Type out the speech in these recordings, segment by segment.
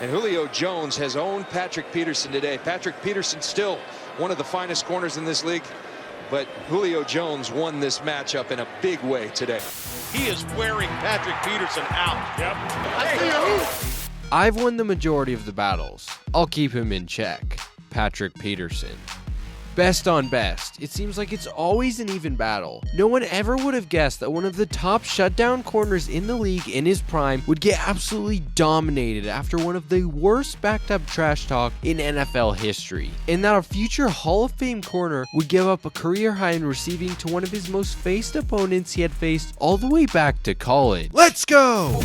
And Julio Jones has owned Patrick Peterson today. Patrick Peterson still one of the finest corners in this league, but Julio Jones won this matchup in a big way today. He is wearing Patrick Peterson out. Yep. I've won the majority of the battles. I'll keep him in check. Patrick Peterson. Best on best. It seems like it's always an even battle. No one ever would have guessed that one of the top shutdown corners in the league in his prime would get absolutely dominated after one of the worst backed up trash talk in NFL history. And that a future Hall of Fame corner would give up a career high in receiving to one of his most faced opponents he had faced all the way back to college. Let's go!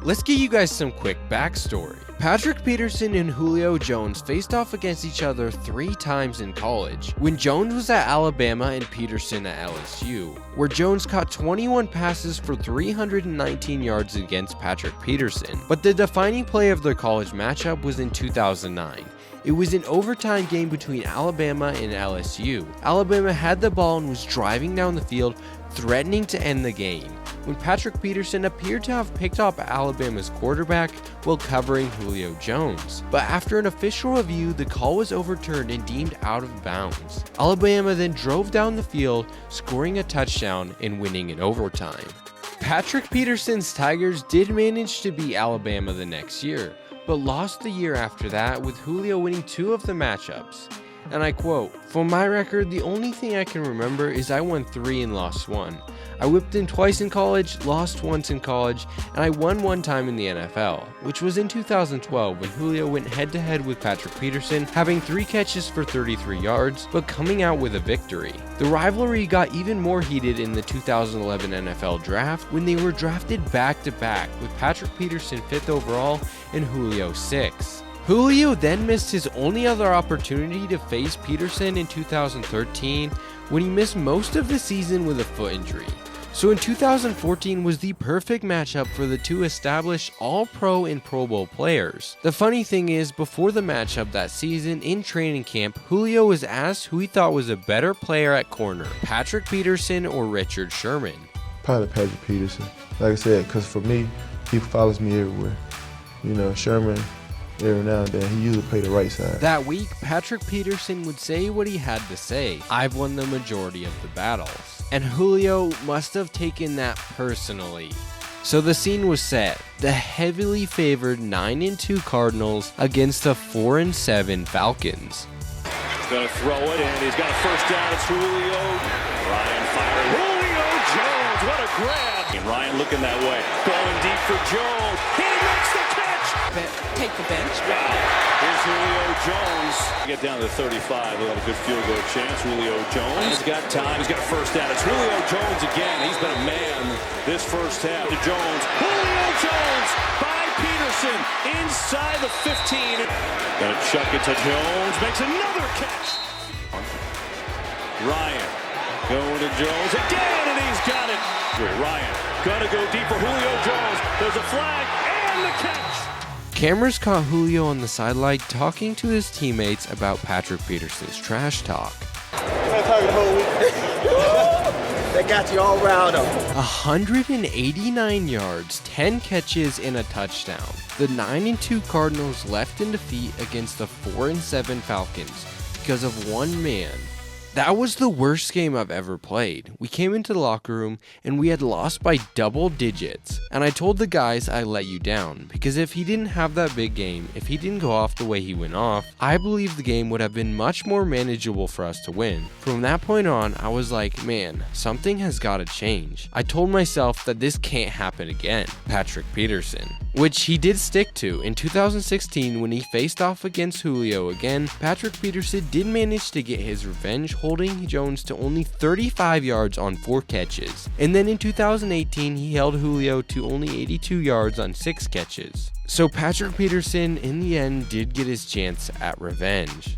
Let's give you guys some quick backstory. Patrick Peterson and Julio Jones faced off against each other 3 times in college, when Jones was at Alabama and Peterson at LSU, where Jones caught 21 passes for 319 yards against Patrick Peterson. But the defining play of their college matchup was in 2009. It was an overtime game between Alabama and LSU. Alabama had the ball and was driving down the field, threatening to end the game, when Patrick Peterson appeared to have picked off Alabama's quarterback while covering Julio Jones. But after an official review, the call was overturned and deemed out of bounds. Alabama then drove down the field, scoring a touchdown and winning in overtime. Patrick Peterson's Tigers did manage to beat Alabama the next year, but lost the year after that, with Julio winning 2 of the matchups. And I quote, "For my record, the only thing I can remember is I won 3 and lost 1. I whipped him twice in college, lost once in college, and I won 1 time in the NFL, which was in 2012 when Julio went head-to-head with Patrick Peterson, having 3 catches for 33 yards, but coming out with a victory." The rivalry got even more heated in the 2011 NFL Draft when they were drafted back-to-back, with Patrick Peterson 5th overall and Julio 6th. Julio then missed his only other opportunity to face Peterson in 2013 when he missed most of the season with a foot injury. So in 2014 was the perfect matchup for the 2 established All-Pro and Pro Bowl players. The funny thing is, before the matchup that season in training camp, Julio was asked who he thought was a better player at corner, Patrick Peterson or Richard Sherman. Probably Patrick Peterson. Like I said, because for me, he follows me everywhere. You know, Sherman, every now and then, he usually play the right side. That week, Patrick Peterson would say what he had to say. "I've won the majority of the battles." And Julio must have taken that personally. So the scene was set. The heavily favored 9-2 Cardinals against the 4-7 Falcons. He's going to throw it, and he's got a first down. It's Julio. Ryan firing. Julio Jones, what a grab. And Ryan looking that way. Going deep for Jones. He makes the catch. Take the bench. Wow. Here's Julio Jones. Get down to the 35. They'll have a good field goal chance. Julio Jones has got time. He's got a first down. It's Julio Jones again. He's been a man this first half. To Jones. Julio Jones by Peterson inside the 15. Gonna chuck it to Jones. Makes another catch. Ryan going to Jones again, and he's got it. Ryan gonna go deep for Julio Jones. There's a flag and the catch. Cameras caught Julio on the sideline talking to his teammates about Patrick Peterson's trash talk. They got you all riled up. 189 yards, 10 catches, and a touchdown. The 9-2 Cardinals left in defeat against the 4-7 Falcons because of one man. That was the worst game I've ever played. We came into the locker room and we had lost by double digits. And I told the guys I let you down because if he didn't have that big game, if he didn't go off the way he went off, I believe the game would have been much more manageable for us to win. From that point on, I was like, man, something has got to change. I told myself that this can't happen again. Patrick Peterson. Which he did stick to. In 2016, when he faced off against Julio again, Patrick Peterson did manage to get his revenge, holding Jones to only 35 yards on 4 catches. And then in 2018, he held Julio to only 82 yards on 6 catches. So Patrick Peterson, in the end, did get his chance at revenge.